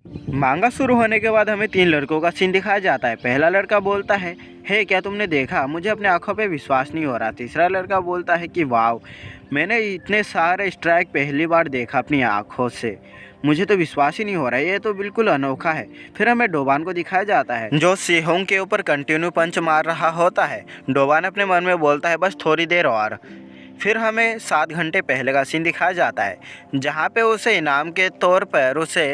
मांगा शुरू होने के बाद हमें 3 लड़कों का सीन दिखाया जाता है। पहला लड़का बोलता है, हे क्या तुमने देखा? मुझे अपने आँखों पे विश्वास नहीं हो रहा। तीसरा लड़का बोलता है कि वाव, मैंने इतने सारे स्ट्राइक पहली बार देखा अपनी आँखों से। मुझे तो विश्वास ही नहीं हो रहा है, ये तो बिल्कुल अनोखा है। फिर हमें डोबान को दिखाया जाता है जो सेहोंग के ऊपर कंटिन्यू पंच मार रहा होता है। डोबान अपने मन में बोलता है बस थोड़ी देर और। फिर हमें 7 घंटे पहले का सीन दिखाया जाता है जहाँ पे उसे इनाम के तौर पर उसे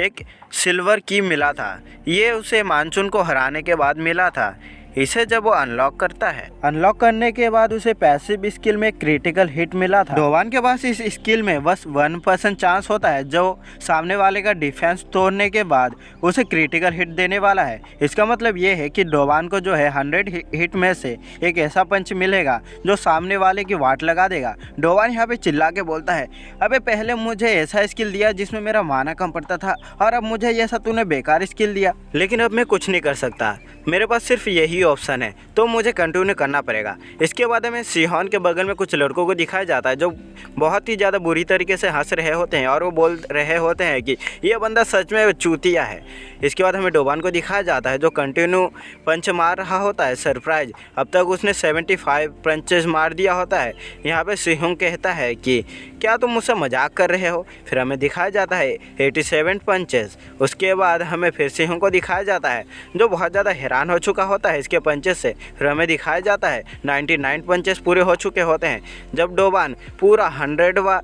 एक सिल्वर की मिला था। ये उसे मानसून को हराने के बाद मिला था। इसे जब वो अनलॉक करता है, अनलॉक करने के बाद उसे पैसिव स्किल में क्रिटिकल हिट मिला था। डोबान के पास इस स्किल में बस 1% चांस होता है जो सामने वाले का डिफेंस तोड़ने के बाद उसे क्रिटिकल हिट देने वाला है। इसका मतलब ये है कि डोबान को जो है 100 हिट में से एक ऐसा पंच मिलेगा जो सामने वाले की वाट लगा देगा। डोबान यहाँ पे चिल्ला के बोलता है, अबे पहले मुझे ऐसा स्किल दिया जिसमें मेरा माना कम पड़ता था और अब मुझे ऐसा तूने बेकार स्किल दिया। लेकिन अब मैं कुछ नहीं कर सकता, मेरे पास सिर्फ यही ऑप्शन है, तो मुझे कंटिन्यू करना पड़ेगा। इसके बाद हमें सिहोन के बगल में कुछ लड़कों को दिखाया जाता है जो बहुत ही ज़्यादा बुरी तरीके से हंस रहे होते हैं और वो बोल रहे होते हैं कि ये बंदा सच में चूतिया है। इसके बाद हमें डोबान को दिखाया जाता है जो कंटिन्यू पंच मार रहा होता है। सरप्राइज, अब तक उसने 75 पंचेस मार दिया होता है। यहाँ पे सिहोंग कहता है कि क्या तुम मुझसे मजाक कर रहे हो? फिर हमें दिखाया जाता है 87 पंचेस। उसके बाद हमें फिर सिहोंग को दिखाया जाता है जो बहुत ज़्यादा हैरान हो चुका होता है इसके पंचेस से। फिर हमें दिखाया जाता है 99 पंचेस पूरे हो चुके होते हैं जब डोबान पूरा 100वां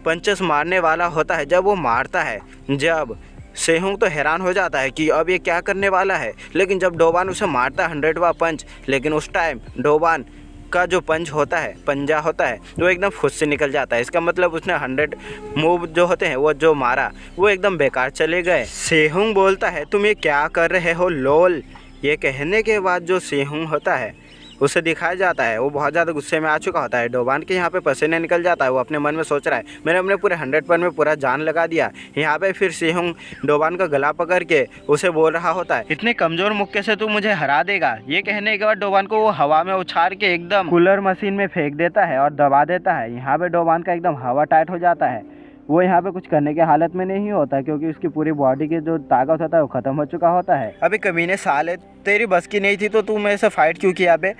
पंचेस मारने वाला होता है। जब वो मारता है, जब सेहोंग तो हैरान हो जाता है कि अब ये क्या करने वाला है। लेकिन जब डोबान उसे मारता है 100वां पंच, लेकिन उस टाइम डोबान का जो पंच होता है, पंजा होता है, वो एकदम खुद से निकल जाता है। इसका मतलब उसने 100 मूव जो होते हैं वो जो मारा वो एकदम बेकार चले गए। सेहोंग बोलता है तुम ये क्या कर रहे हो लोल। ये कहने के बाद जो सेहोंग होता है उसे दिखाया जाता है वो बहुत ज़्यादा गुस्से में आ चुका होता है। डोबान के यहाँ पे पसीने निकल जाता है। वो अपने मन में सोच रहा है मैंने अपने पूरे 100 में पूरा जान लगा दिया। यहाँ पे फिर सेहोंग डोबान का गला पकड़ के उसे बोल रहा होता है इतने कमज़ोर मुक्के से तू मुझे हरा देगा। ये कहने के बाद डोबान को वो हवा में उछाल के एकदम कूलर मशीन में फेंक देता है और दबा देता है। यहाँ पर डोबान का एकदम हवा टाइट हो जाता है। वो यहाँ पे कुछ करने के हालत में नहीं होता क्योंकि उसकी पूरी बॉडी की जो ताकत होता है वो ख़त्म हो चुका होता है। अभी कमीने साले, तेरी बस की नहीं थी तो तू मेरे से फाइट क्यों किया बे?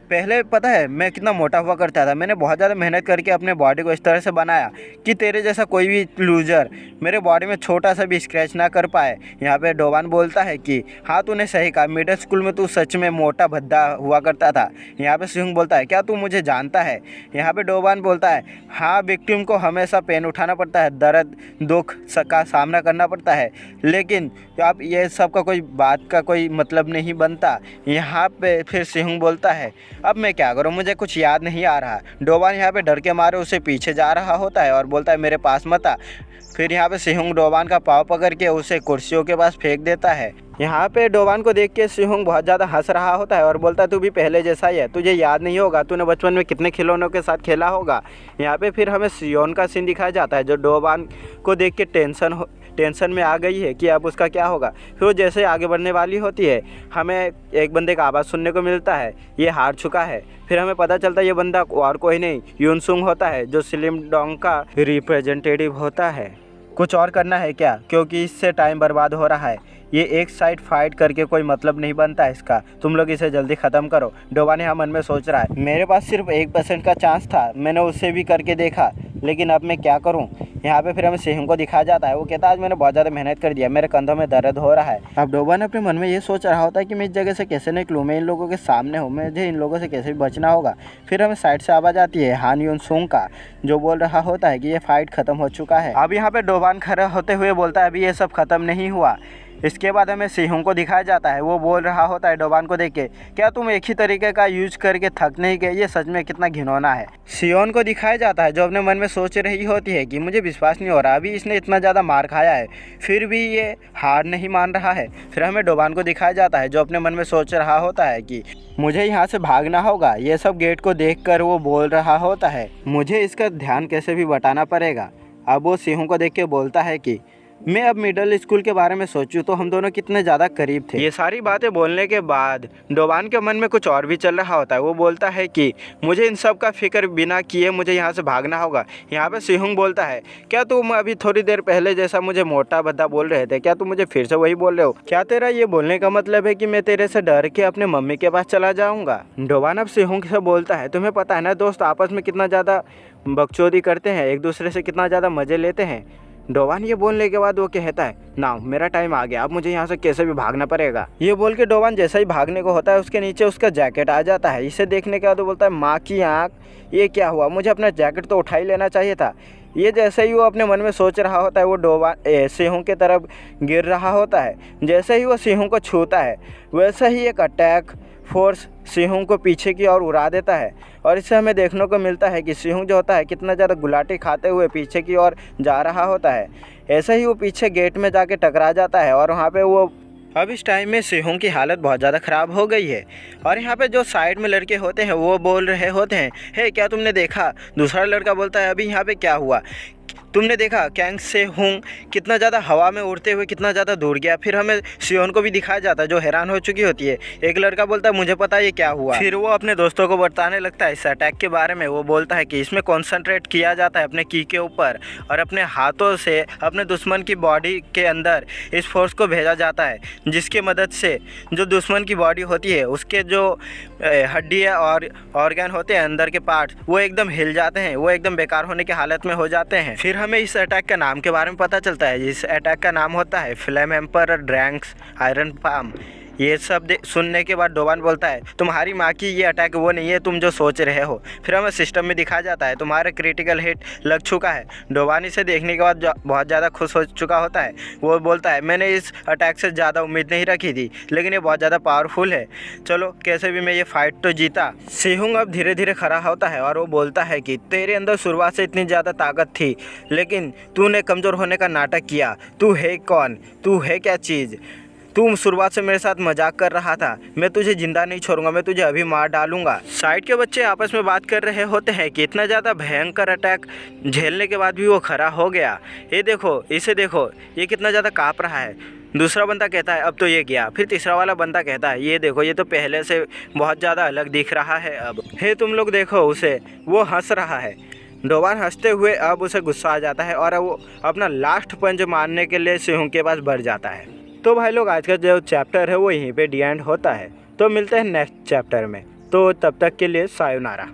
पहले पता है मैं कितना मोटा हुआ करता था। मैंने बहुत ज़्यादा मेहनत करके अपने बॉडी को इस तरह से बनाया कि तेरे जैसा कोई भी लूज़र मेरे बॉडी में छोटा सा भी स्क्रैच ना कर पाए। यहाँ पे डोबान बोलता है कि हाँ तूने सही कहा, मिडिल स्कूल में तू सच में मोटा भद्दा हुआ करता था। यहाँ पे सिहोंग बोलता है क्या तू मुझे जानता है? यहाँ पे डोबान बोलता है हाँ, विक्टिम को हमेशा पेन उठाना पड़ता है, दर्द दुख का सामना करना पड़ता है, लेकिन अब ये सब का कोई बात का कोई मतलब नहीं बनता। यहाँ पे फिर सिहोंग बोलता है अब मैं क्या करूँ, मुझे कुछ याद नहीं आ रहा। डोबान यहाँ पे डर के मारे उसे पीछे जा रहा होता है और बोलता है मेरे पास मत आ। फिर यहाँ पे सिहोंग डोबान का पाँव पकड़ के उसे कुर्सियों के पास फेंक देता है। यहाँ पे डोबान को देख के सिहोंग बहुत ज़्यादा हंस रहा होता है और बोलता है तू भी पहले जैसा ही है, तुझे याद नहीं होगा तूने बचपन में कितने खिलौनों के साथ खेला होगा। यहाँ पे फिर हमें सियोन का सीन दिखाया जाता है जो डोबान को देख के टेंशन में आ गई है कि अब उसका क्या होगा। फिर वो जैसे आगे बढ़ने वाली होती है हमें एक बंदे का आवाज़ सुनने को मिलता है, ये हार चुका है। फिर हमें पता चलता है ये बंदा और कोई नहीं यूनसुंग होता है जो स्लिम डोंग का रिप्रेजेंटेटिव होता है। कुछ और करना है क्या? क्योंकि इससे टाइम बर्बाद हो रहा है। ये एक साइड फाइट करके कोई मतलब नहीं बनता इसका, तुम लोग इसे जल्दी ख़त्म करो। डोबान यहाँ मन में सोच रहा है मेरे पास सिर्फ 1% का चांस था, मैंने उससे भी करके देखा, लेकिन अब मैं क्या करूं। यहाँ पे फिर हमें सिहोंग को दिखाया जाता है। वो कहता है आज मैंने बहुत ज़्यादा मेहनत कर दिया, मेरे कंधों में दर्द हो रहा है। अब डोबान अपने मन में ये सोच रहा होता है कि मैं इस जगह से कैसे निकलूँ, मैं इन लोगों के सामने हूँ, मुझे इन लोगों से कैसे भी बचना होगा। फिर हमें साइड से आवाज़ आती है हान यूनसुंग का जो बोल रहा होता है कि ये फाइट ख़त्म हो चुका है। अब यहाँ पर डोबान खड़ा होते हुए बोलता है अभी ये सब ख़त्म नहीं हुआ। इसके बाद हमें सिहोंग को दिखाया जाता है। वो बोल रहा होता है डोबान को देख के क्या तुम एक ही तरीके का यूज करके थक नहीं गए? ये सच में कितना घिनौना है। सियोन को दिखाया जाता है जो अपने मन में सोच रही होती है कि मुझे विश्वास नहीं हो रहा, अभी इसने इतना ज़्यादा मार खाया है फिर भी ये हार नहीं मान रहा है। फिर हमें डोबान को दिखाया जाता है जो अपने मन में सोच रहा होता है कि मुझे यहाँ से भागना होगा। ये सब गेट को देखकर वो बोल रहा होता है मुझे इसका ध्यान कैसे भी बटाना पड़ेगा। अब वो सिहोंग को देख के बोलता है कि मैं अब मिडिल स्कूल के बारे में सोचूं तो हम दोनों कितने ज़्यादा करीब थे। ये सारी बातें बोलने के बाद डोवान के मन में कुछ और भी चल रहा होता है। वो बोलता है कि मुझे इन सब का फिक्र बिना किए मुझे यहाँ से भागना होगा। यहाँ पे सिहुंग बोलता है, क्या तुम अभी थोड़ी देर पहले जैसा मुझे मोटा भद्दा बोल रहे थे, क्या तुम मुझे फिर से वही बोल रहे हो? क्या तेरा ये बोलने का मतलब है कि मैं तेरे से डर के अपने मम्मी के पास चला जाऊँगा? डोवान अब सिहुंग से बोलता है, तुम्हें पता है ना दोस्त, आपस में कितना ज़्यादा बकचोदी करते हैं, एक दूसरे से कितना ज़्यादा मज़े लेते हैं। डोवान ये बोलने के बाद वो कहता है, नाउ मेरा टाइम आ गया, अब मुझे यहाँ से कैसे भी भागना पड़ेगा। ये बोल के डोवान जैसा ही भागने को होता है उसके नीचे उसका जैकेट आ जाता है। इसे देखने के बाद वो बोलता है, माँ की आँख, ये क्या हुआ, मुझे अपना जैकेट तो उठा ही लेना चाहिए था। ये जैसे ही वो अपने मन में सोच रहा होता है वो डोवान सिहुंग की तरफ गिर रहा होता है। जैसे ही वो सिहुंग को छूता है वैसे ही एक अटैक फोर्स सिहुंग को पीछे की ओर उड़ा देता है। और इससे हमें देखने को मिलता है कि सिहुंग जो होता है कितना ज़्यादा गुलाटी खाते हुए पीछे की ओर जा रहा होता है। ऐसे ही वो पीछे गेट में जाके टकरा जाता है और वहाँ पे वो अब इस टाइम में सिहुंग की हालत बहुत ज़्यादा ख़राब हो गई है। और यहाँ पे जो साइड में लड़के होते हैं वो बोल रहे होते हैं, हे क्या तुमने देखा? दूसरा लड़का बोलता है, अभी यहाँ पे क्या हुआ? तुमने देखा कैंग सिहुंग कितना ज़्यादा हवा में उड़ते हुए कितना ज़्यादा दूर गया। फिर हमें सियोन को भी दिखाया जाता है जो हैरान हो चुकी होती है। एक लड़का बोलता है, मुझे पता है ये क्या हुआ। फिर वो अपने दोस्तों को बताने लगता है इस अटैक के बारे में। वो बोलता है कि इसमें कॉन्सेंट्रेट किया जाता है अपने की के ऊपर और अपने हाथों से अपने दुश्मन की बॉडी के अंदर इस फोर्स को भेजा जाता है, जिसकी मदद से जो दुश्मन की बॉडी होती है उसके जो हड्डियाँ और ऑर्गन होते हैं अंदर के पार्ट्स वो एकदम हिल जाते हैं, वो एकदम बेकार होने की हालत में हो जाते हैं। फिर हमें इस अटैक का नाम के बारे में पता चलता है। इस अटैक का नाम होता है फ्लेम एम्परर ड्रैंक्स आयरन पाम। ये सब सुनने के बाद डोवान बोलता है, तुम्हारी माँ की ये अटैक वो नहीं है तुम जो सोच रहे हो। फिर हमें सिस्टम में दिखाया जाता है तुम्हारे क्रिटिकल हिट लग चुका है। डोवान इसे देखने के बाद बहुत ज़्यादा खुश हो चुका होता है। वो बोलता है, मैंने इस अटैक से ज़्यादा उम्मीद नहीं रखी थी, लेकिन ये बहुत ज़्यादा पावरफुल है। चलो कैसे भी मैं ये फाइट तो जीता। सिहुंग अब धीरे धीरे खड़ा होता है और वो बोलता है कि तेरे अंदर शुरुआत से इतनी ज़्यादा ताकत थी, लेकिन तूने कमज़ोर होने का नाटक किया। तू है कौन? तू है क्या चीज़? तू शुरुआत से मेरे साथ मजाक कर रहा था। मैं तुझे जिंदा नहीं छोड़ूंगा, मैं तुझे अभी मार डालूंगा। साइड के बच्चे आपस में बात कर रहे होते हैं कि इतना ज़्यादा भयंकर अटैक झेलने के बाद भी वो खड़ा हो गया। ये देखो, इसे देखो, ये कितना ज़्यादा काँप रहा है। दूसरा बंदा कहता है, अब तो ये गया। फिर तीसरा वाला बंदा कहता है, ये देखो, ये तो पहले से बहुत ज़्यादा अलग दिख रहा है। अब हे तुम लोग देखो उसे, वो हंस रहा है। डोवान हंसते हुए अब उसे गुस्सा आ जाता है और वो अपना लास्ट पंच मारने के लिए सिहुंग के पास बढ़ जाता है। तो भाई लोग, आज का जो चैप्टर है वो यहीं पे डी एंड होता है। तो मिलते हैं नेक्स्ट चैप्टर में। तो तब तक के लिए सायोनारा।